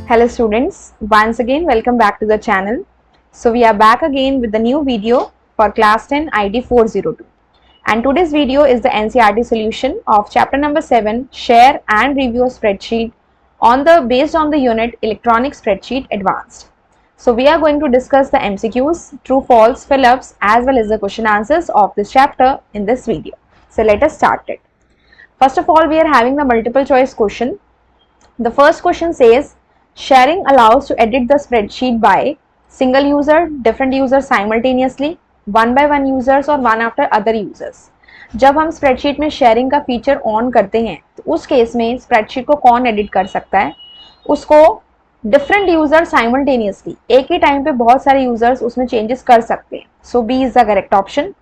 Hello students, once again welcome back to the channel. So we are back again with the new video for class 10 ID 402, and today's video is the NCERT solution of chapter number 7 share and review a spreadsheet based on the unit electronic spreadsheet advanced. So we are going to discuss the MCQs, true false fill ups as well as the question answers of this chapter in this video. So let us start it. First of all, we are having the multiple choice question. The first question says sharing allows to edit the spreadsheet by single user, different users simultaneously, one by one users और one after other users. जब हम spreadsheet में sharing का feature on करते हैं तो उस case में स्प्रेडशीट को कौन एडिट कर सकता है? उसको डिफरेंट यूजर साइमल्टेनियसली, एक ही टाइम पे बहुत सारे यूजर्स उसमें चेंजेस कर सकते हैं. So B is the correct option.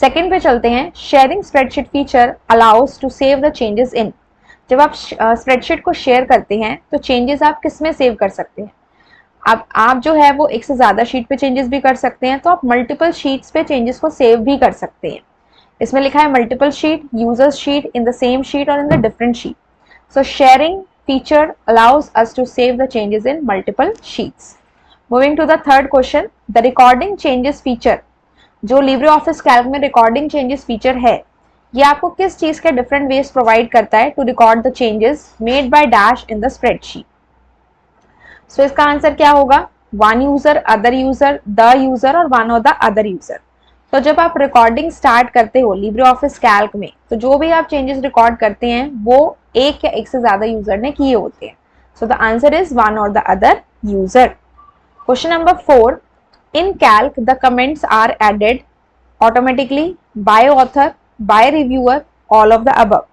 Second पे चलते हैं. Sharing spreadsheet feature allows to save the changes in. जब आप स्प्रेडशीट को शेयर करते हैं तो चेंजेस आप किस में सेव कर सकते हैं? आप जो है वो एक से ज़्यादा शीट पे चेंजेस भी कर सकते हैं, तो आप मल्टीपल शीट्स पे चेंजेस को सेव भी कर सकते हैं. इसमें लिखा है multiple sheet, users sheet, in the same sheet और in the different sheet. So sharing feature allows us to save the changes in multiple sheets. Moving to the third question. The recording changes feature, जो Libre Office Calc में recording changes feature है, ये आपको किस चीज के different ways provide करता है to record the changes made by dash in the spreadsheet. So इसका आंसर क्या होगा? One user, other user, the user और वन और द अदर यूजर. तो जब आप रिकॉर्डिंग स्टार्ट करते हो लिब्रे ऑफिस कैल्क में, तो जो भी आप चेंजेस रिकॉर्ड करते हैं वो एक या एक से ज्यादा यूजर ने किए होते हैं. So the answer is one और the other user. Question number 4. In Calc the comments are added automatically by author, by reviewer, all of the above.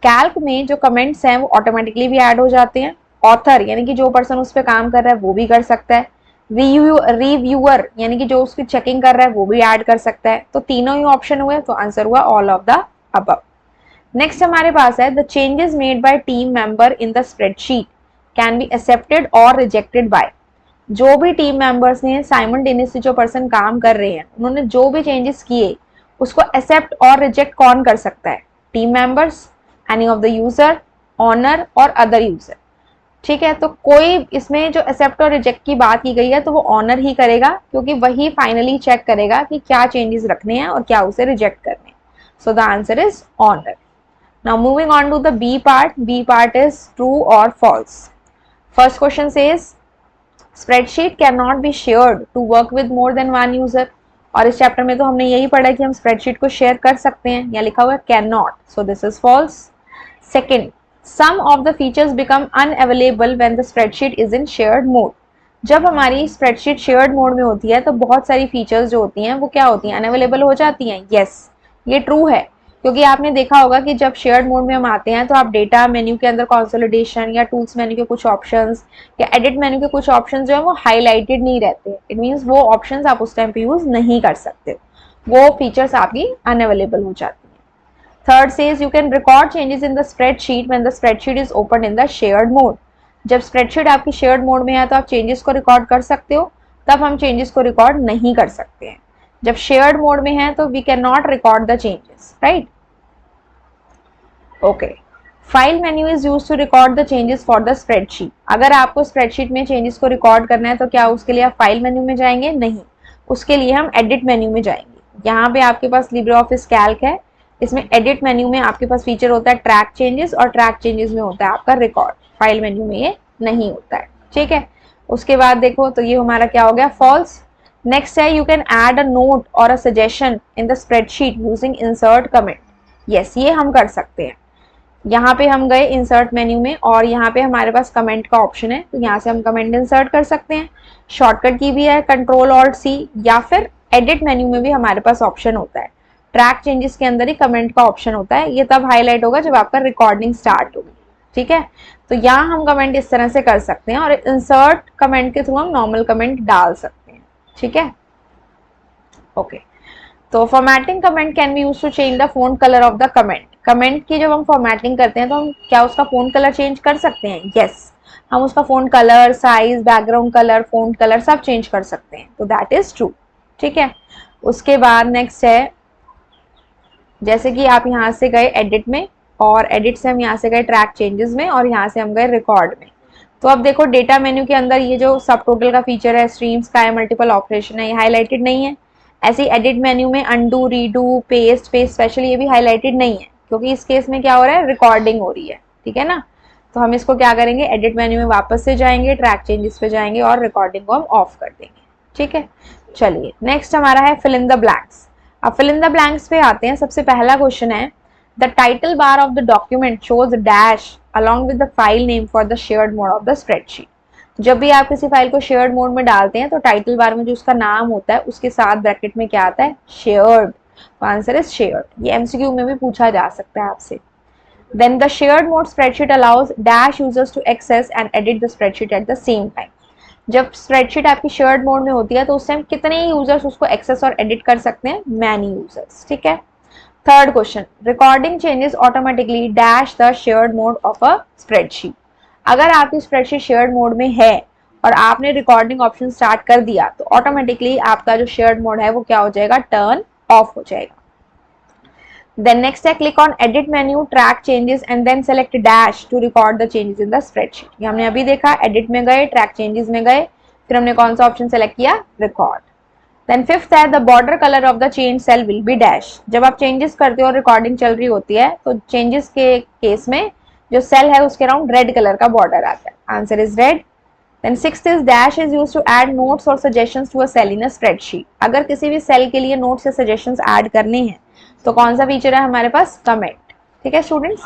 Calc में जो कमेंट्स हैं वो ऑटोमेटिकली भी ऐड हो जाते हैं. ऑथर यानी कि जो पर्सन उस पर काम कर रहा है वो भी कर सकता है. रिव्यूअर यानी कि जो उसकी चेकिंग कर रहा है वो भी ऐड कर सकता है. तो तीनों ही ऑप्शन हुए, तो आंसर हुआ all of the above. Next हमारे पास है the changes made bye team member in the spreadsheet can be accepted और रिजेक्टेड बाय. जो भी टीम मेंबर्स ने साइमल्टेनियसली जो पर्सन काम कर रहे हैं उन्होंने जो भी चेंजेस किए उसको एक्सेप्ट और रिजेक्ट कौन कर सकता है? Team members, any of the user, owner और अदर यूजर. ठीक है, तो कोई इसमें जो एक्सेप्ट और रिजेक्ट की बात की गई है तो वो ऑनर ही करेगा, क्योंकि वही फाइनली चेक करेगा कि क्या चेंजेस रखने हैं और क्या उसे रिजेक्ट करने हैं. So the answer is honour. Now moving on to the B part. B part is true और false. First question says spreadsheet can not be shared to work with more than one user. और इस chapter में तो हमने यही पढ़ा कि हम स्प्रेडशीट को शेयर कर सकते हैं. यहाँ लिखा हुआ है can not, so this is false. Second, some of the features become unavailable when the spreadsheet is in shared mode. जब हमारी स्प्रेडशीट शेयर्ड मोड में होती है तो बहुत सारी फीचर्स जो होती हैं वो क्या होती हैं? अनअवेलेबल हो जाती हैं. यस, ये ट्रू है, क्योंकि आपने देखा होगा कि जब शेयर्ड मोड में हम आते हैं तो आप डेटा मेन्यू के अंदर कंसोलिडेशन या टूल्स मेन्यू के कुछ ऑप्शंस या एडिट मेन्यू के कुछ ऑप्शंस जो है वो हाईलाइटेड नहीं रहते. इट मींस वो ऑप्शंस आप उस टाइम पे यूज नहीं कर सकते, वो फीचर्स आपकी अनअवेलेबल हो जाती हैं. Third says you can record changes in the spreadsheet when the spreadsheet is open in the shared mode. जब स्प्रेडशीट आपकी शेयर्ड मोड में है तो आप चेंजेस को रिकॉर्ड कर सकते हो, तब हम चेंजेस को रिकॉर्ड नहीं कर सकते हैं. जब शेयर्ड मोड में है तो we can not record the changes, right? Okay. File menu is used to record the changes for the spreadsheet. अगर आपको स्प्रेडशीट में चेंजेस को रिकॉर्ड करना है तो क्या उसके लिए आप फाइल मेन्यू में जाएंगे? नहीं, उसके लिए हम एडिट मेन्यू में जाएंगे. यहाँ पे आपके पास लिब्रे ऑफिस कैल्क है, इसमें एडिट मेन्यू में आपके पास फीचर होता है ट्रैक चेंजेस, और ट्रैक चेंजेस में होता है आपका रिकॉर्ड. फाइल मेन्यू में ये नहीं होता है. ठीक है, उसके बाद देखो तो ये हमारा क्या हो गया? फॉल्स. नेक्स्ट है you can add a note or a suggestion in the spreadsheet using insert comment. Yes, ये हम कर सकते हैं. यहाँ पे हम गए इंसर्ट मेन्यू में और यहाँ पे हमारे पास कमेंट का ऑप्शन है, तो यहाँ से हम कमेंट इंसर्ट कर सकते हैं. शॉर्टकट की भी है कंट्रोल ऑल्ट सी, या फिर एडिट मेन्यू में भी हमारे पास ऑप्शन होता है. ट्रैक चेंजेस के अंदर ही कमेंट का ऑप्शन होता है. ये तब हाईलाइट होगा जब आपका रिकॉर्डिंग स्टार्ट होगी. ठीक है, तो यहाँ हम कमेंट इस तरह से कर सकते हैं और इंसर्ट कमेंट के थ्रू हम नॉर्मल कमेंट डाल सकते हैं. ठीक है, ओके. तो formatting comment can be used to change the font colour of the comment. Comment की जब हम फॉर्मेटिंग करते हैं तो हम क्या उसका फॉन्ट कलर चेंज कर सकते हैं? यस, हम उसका font colour, size, background colour, font colour सब चेंज कर सकते हैं. तो दैट इज ट्रू. ठीक है, उसके बाद नेक्स्ट है जैसे कि आप यहाँ से गए एडिट में, और एडिट से हम यहाँ से गए ट्रैक चेंजेस में, और यहाँ से हम गए रिकॉर्ड में. तो अब देखो डेटा मेन्यू के अंदर ये जो सब टोटल का फीचर है, स्ट्रीम्स का है, मल्टीपल ऑपरेशन है, ये हाईलाइटेड नहीं है। ऐसे एडिट मेन्यू में अंडू, रीडू, पेस्ट, स्पेशली ये भी हाईलाइटेड नहीं है, क्योंकि इस केस में क्या हो रहा है, रिकॉर्डिंग हो रही है, ठीक है ना। तो हम इसको क्या करेंगे, एडिट मेन्यू में वापस से जाएंगे, ट्रैक चेंजेस पे जाएंगे और रिकॉर्डिंग को हम ऑफ कर देंगे, ठीक है। चलिए नेक्स्ट हमारा है फिल इन द ब्लैंक्स। अब फिल इन द ब्लैंक्स पे आते हैं। सबसे पहला क्वेश्चन है, the title bar of the document shows dash along with the file name for the shared mode of the spreadsheet। जब भी आप किसी फाइल को शेयर्ड मोड में डालते हैं तो टाइटल बार में जो उसका नाम होता है उसके साथ ब्रैकेट में क्या आता है, शेयर्ड। Answer is shared. ये एमसीक्यू में भी पूछा जा सकता है आपसे। Then the shared mode spreadsheet allows dash users to access and edit the spreadsheet at the same time। जब स्प्रेडशीट आपकी शेयर्ड मोड में होती है तो उस टाइम कितने यूजर्स उसको एक्सेस और एडिट कर सकते हैं, मैनी यूजर्स, ठीक है। Third question, recording changes automatically dash the shared mode of a spreadsheet. अगर आपकी स्प्रेडशीट शेयर्ड मोड में है और आपने रिकॉर्डिंग ऑप्शन स्टार्ट कर दिया तो ऑटोमेटिकली आपका जो शेयर्ड मोड है वो क्या हो जाएगा, टर्न ऑफ हो जाएगा। Then next है, click on edit menu, track changes and then select dash to record the changes in the spreadsheet। ये हमने अभी देखा, edit में गए, track changes में गए, फिर हमने कौन सा ऑप्शन सेलेक्ट किया, record। Then fifth है, the border color of the change cell will be dash। जब आप changes करते हो और recording चल रही होती है तो changes के केस में जो cell है उसके अराउंड red कलर का border आता है। Answer is red। Then sixth is dash is used to add notes or suggestions to a cell in a spreadsheet। अगर किसी भी सेल के लिए नोट्स या सजेशंस ऐड करने हैं तो कौन सा फीचर है हमारे पास, कमेंट, ठीक है students.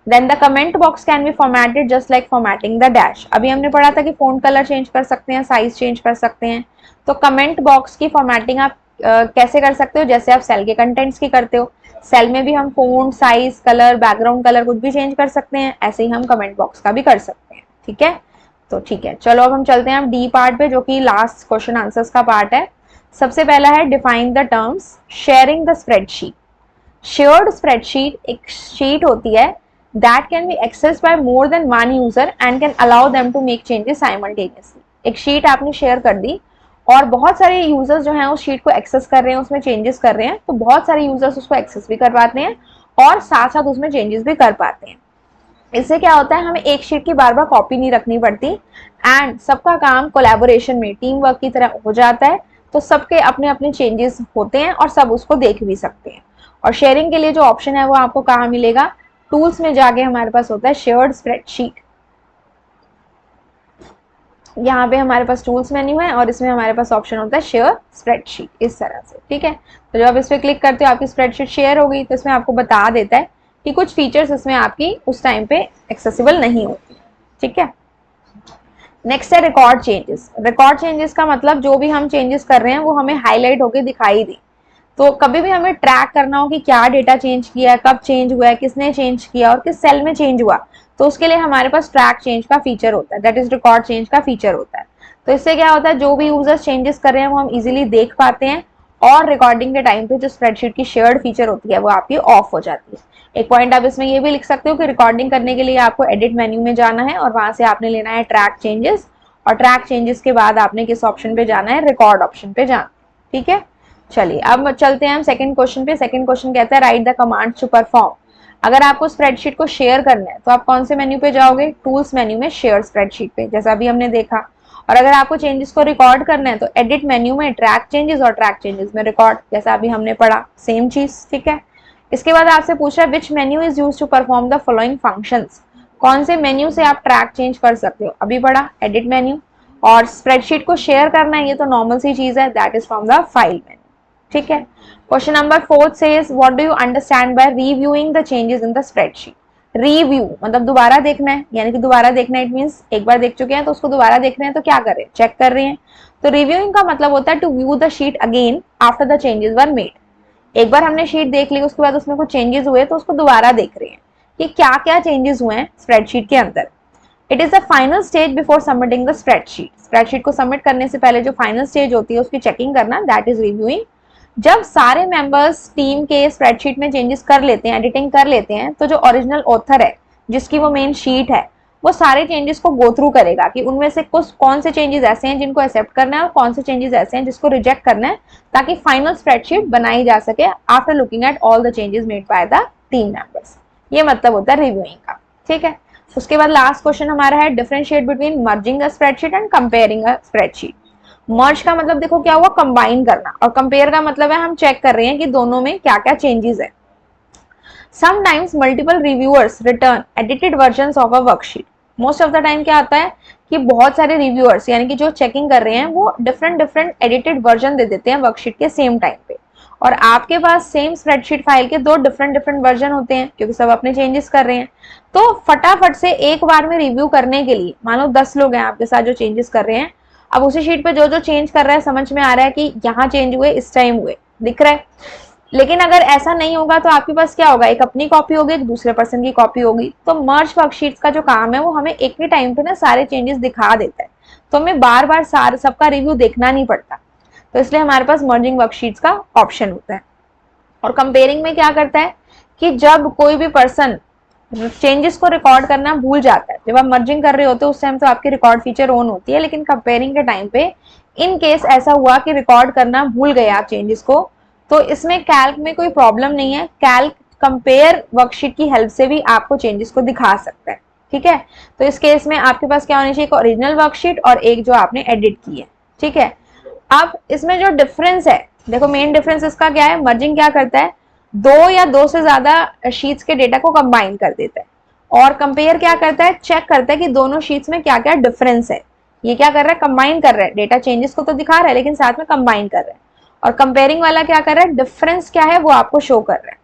Then the comment box can be formatted just like formatting the dash. अभी हमने पढ़ा था कि फोंट कलर चेंज कर सकते हैं, साइज चेंज कर सकते हैं। तो कमेंट बॉक्स की फॉर्मेटिंग आप कैसे कर सकते हो, जैसे आप सेल के कंटेंट्स की करते हो। सेल में भी हम font, size, colour, background colour कुछ भी चेंज कर सकते हैं, ऐसे ही हम कमेंट बॉक्स का भी कर सकते हैं, ठीक है। तो ठीक है, चलो अब हम चलते हैं डी पार्ट पे, जो कि लास्ट क्वेश्चन आंसर्स का पार्ट है। सबसे पहला है, define the terms sharing the spreadsheet. Shared spreadsheet एक शीट होती है that can be accessed by more than one user and can allow them to make changes simultaneously. एक शीट आपने शेयर कर दी और बहुत सारे यूजर्स जो हैं उस शीट को एक्सेस कर रहे हैं, उसमें चेंजेस कर रहे हैं, तो बहुत सारे यूजर्स उसको एक्सेस भी कर पाते हैं और साथ साथ उसमें चेंजेस भी कर पाते हैं। इससे क्या होता है, हमें एक शीट की बार बार कॉपी नहीं रखनी पड़ती एंड सबका काम कोलैबोरेशन में टीम वर्क की तरह हो जाता है। तो सबके अपने अपने चेंजेस होते हैं और सब उसको देख भी सकते हैं। और शेयरिंग के लिए जो ऑप्शन है वो आपको कहाँ मिलेगा, टूल्स में जाके हमारे पास होता है शेयर्ड स्प्रेडशीट। यहाँ पे हमारे पास टूल्स मेन्यू है और इसमें हमारे पास ऑप्शन होता है शेयर स्प्रेडशीट, इस तरह से, ठीक है। तो जब आप इस पर क्लिक करते हो आपकी स्प्रेडशीट शेयर हो गई, तो इसमें आपको बता देता है कि कुछ फीचर्स इसमें आपकी उस टाइम पे एक्सेसिबल नहीं होती, ठीक है। नेक्स्ट है रिकॉर्ड चेंजेस। रिकॉर्ड चेंजेस का मतलब जो भी हम चेंजेस कर रहे हैं वो हमें हाईलाइट होकर दिखाई दे। तो कभी भी हमें ट्रैक करना हो कि क्या डेटा चेंज किया है, कब चेंज हुआ है, किसने चेंज किया और किस सेल में चेंज हुआ, तो उसके लिए हमारे पास ट्रैक चेंज का फीचर होता है, दैट इज रिकॉर्ड चेंज का फीचर होता है। तो इससे क्या होता है, जो भी यूजर्स चेंजेस कर रहे हैं वो हम इजीली देख पाते हैं और रिकॉर्डिंग के टाइम पे जो स्प्रेडशीट की शेयर्ड फीचर होती है वो आपकी ऑफ हो जाती है। एक पॉइंट आप इसमें ये भी लिख सकते हो कि रिकॉर्डिंग करने के लिए आपको एडिट मेन्यू में जाना है और वहां से आपने लेना है ट्रैक चेंजेस, और ट्रैक चेंजेस के बाद आपने किस ऑप्शन पे जाना है, रिकॉर्ड ऑप्शन पे जाना, ठीक है। चलिए अब चलते हैं हम सेकंड क्वेश्चन पे। सेकंड क्वेश्चन कहता है write the commands to perform. अगर आपको स्प्रेडशीट को शेयर करना है तो आप कौन से मेन्यू पे जाओगे, टूल्स मेन्यू में शेयर स्प्रेडशीट पे, जैसा अभी हमने देखा। और अगर आपको चेंजेस को रिकॉर्ड करना है तो एडिट मेन्यू में ट्रैक चेंजेस और ट्रैक चेंजेस में रिकॉर्ड, जैसा अभी हमने पढ़ा, सेम चीज, ठीक है। इसके बाद आपसे पूछ रहा है which menu is used to perform the following functions. कौन से मेन्यू से आप ट्रैक चेंज कर सकते हो, अभी पढ़ा एडिट मेन्यू। और स्प्रेडशीट को शेयर करना है ये तो नॉर्मल सी चीज है, that is from the file menu, ठीक है। Question number 4 says what do you understand by reviewing the changes in the spreadsheet. Review मतलब दोबारा देखना है, यानी कि दोबारा देखना है, इट मींस एक बार देख चुके हैं तो उसको दोबारा देख रहे हैं, तो क्या कर रहे हैं, चेक कर रहे हैं। तो रिव्यूइंग का मतलब होता है to view the sheet again after the changes were made. एक बार हमने शीट देख ली, उसके बाद उसमें कुछ चेंजेस हुए तो उसको दोबारा देख रहे हैं कि क्या क्या चेंजेस हुए हैं स्प्रेडशीट के अंदर। It is the final stage before submitting the spreadsheet. Spreadsheet को सबमिट करने से पहले जो फाइनल स्टेज होती है उसकी चेकिंग करना, दैट इज रिव्यूइंग। जब सारे मेंबर्स टीम के स्प्रेडशीट में चेंजेस कर लेते हैं, एडिटिंग कर लेते हैं, तो जो ओरिजिनल ऑथर है जिसकी वो मेन शीट है वो सारे चेंजेस को गो थ्रू करेगा कि उनमें से कुछ कौन से चेंजेस ऐसे हैं जिनको एक्सेप्ट करना है और कौन से चेंजेस ऐसे हैं जिसको रिजेक्ट करना है, ताकि फाइनल स्प्रेडशीट बनाई जा सके after looking at all the changes made by the team members. ये मतलब होता है रिव्यूइंग का, ठीक है। उसके बाद लास्ट क्वेश्चन हमारा है differentiate between merging a spreadsheet and comparing a spreadsheet. Merge का मतलब देखो क्या हुआ, कंबाइन करना, और कंपेयर का मतलब है हम चेक कर रहे हैं कि दोनों में क्या क्या चेंजेस है। Sometimes multiple reviewers return edited versions of a worksheet. Most of the time क्या आता है कि बहुत सारे रिव्यूअर्स यानी कि जो चेकिंग कर रहे हैं वो डिफरेंट एडिटेड वर्जन दे देते हैं वर्कशीट के सेम टाइम पे, और आपके पास सेम स्प्रेडशीट फाइल के दो डिफरेंट वर्जन होते हैं क्योंकि सब अपने चेंजेस कर रहे हैं। तो फटाफट से एक बार में रिव्यू करने के लिए, मान लो 10 लोग हैं आपके साथ जो चेंजेस कर रहे हैं, अब उसी शीट पे जो जो चेंज कर रहा है समझ में आ रहा है कि यहाँ चेंज हुए, इस टाइम हुए, दिख रहा है। लेकिन अगर ऐसा नहीं होगा तो आपके पास क्या होगा, एक अपनी कॉपी होगी, एक दूसरे पर्सन की कॉपी होगी। तो मर्ज वर्कशीट्स का जो काम है वो हमें एक ही टाइम पे ना सारे चेंजेस दिखा देता है, तो हमें बार बार सारे सबका रिव्यू देखना नहीं पड़ता। तो इसलिए हमारे पास मर्जिंग वर्कशीट्स का ऑप्शन होता है। और कंपेयरिंग में क्या करता है कि जब कोई भी पर्सन चेंजेस को रिकॉर्ड करना भूल जाता है, जब आप मर्जिंग कर रहे होते हो उस टाइम तो आपकी रिकॉर्ड फीचर ऑन होती है, लेकिन कंपेयरिंग के टाइम पे इन केस ऐसा हुआ कि रिकॉर्ड करना भूल गए आप चेंजेस को, तो इसमें कैल्क में कोई प्रॉब्लम नहीं है। कैल्क कंपेयर वर्कशीट की हेल्प से भी आपको चेंजेस को दिखा सकता है। ठीक है, तो इस केस में आपके पास क्या होनी चाहिए, एक ओरिजिनल वर्कशीट और एक जो आपने एडिट की है। ठीक है, अब इसमें जो डिफरेंस है, देखो मेन डिफरेंस इसका क्या है, मर्जिंग क्या करता है, दो या दो से ज्यादा शीट्स के डेटा को कंबाइन कर देता है, और कंपेयर क्या करता है, चेक करता है कि दोनों शीट्स में क्या क्या डिफरेंस है। ये क्या कर रहा है, कंबाइन कर रहा है, डेटा चेंजेस को तो दिखा रहा है लेकिन साथ में कंबाइन कर रहा है। और कंपेयरिंग वाला क्या कर रहा है, डिफरेंस क्या है वो आपको शो कर रहा है।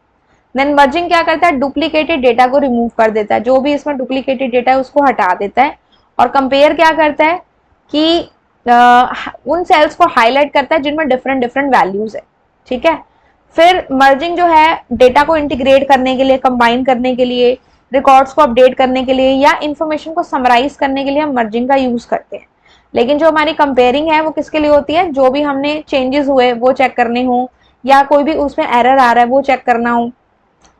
देन मर्जिंग क्या करता है, डुप्लीकेटेड डेटा को रिमूव कर देता है, जो भी इसमें डुप्लीकेटेड डेटा है उसको हटा देता है। और कंपेयर क्या करता है कि उन सेल्स को हाईलाइट करता है जिनमें डिफरेंट वैल्यूज है। ठीक है, फिर मर्जिंग जो है डेटा को इंटीग्रेट करने के लिए, कंबाइन करने के लिए, रिकॉर्ड्स को अपडेट करने के लिए या इंफॉर्मेशन को समराइज करने के लिए हम मर्जिंग का यूज करते हैं। लेकिन जो हमारी कंपेयरिंग है वो किसके लिए होती है, जो भी हमने चेंजेस हुए वो चेक करने हो या कोई भी उसमें एरर आ रहा है वो चेक करना हो,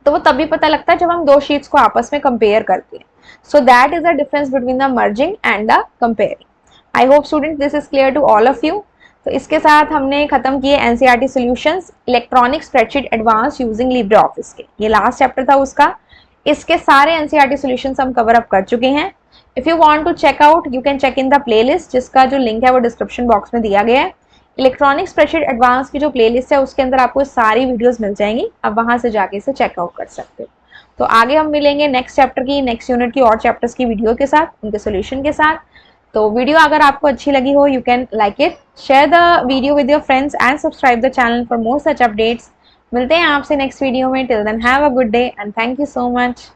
तो वो तभी पता लगता है जब हम दो शीट्स को आपस में कंपेयर करते हैं। So that is the difference between the merging and the comparing. I hope student this is clear to all of you. तो इसके साथ हमने खत्म किए NCERT solutions electronic spreadsheet advance using LibreOffice के, ये लास्ट चैप्टर था उसका। इसके सारे एनसीईआरटी सॉल्यूशंस हम कवर अप कर चुके हैं। If you want to check out you can check in the playlist, जिसका जो लिंक है वो डिस्क्रिप्शन बॉक्स में दिया गया है। इलेक्ट्रॉनिक स्प्रेडशीट एडवांस की जो प्लेलिस्ट है उसके अंदर आपको सारी वीडियोस मिल जाएंगी, आप वहां से जाके इसे चेकआउट कर सकते हो। तो आगे हम मिलेंगे नेक्स्ट चैप्टर की, नेक्स्ट यूनिट की और चैप्टर्स की वीडियो के साथ, उनके सोल्यूशन के साथ। तो वीडियो अगर आपको अच्छी लगी हो you can like it, share the video with your friends and subscribe the channel for more such updates. मिलते हैं आपसे नेक्स्ट वीडियो में, till then have a good day and thank you so much.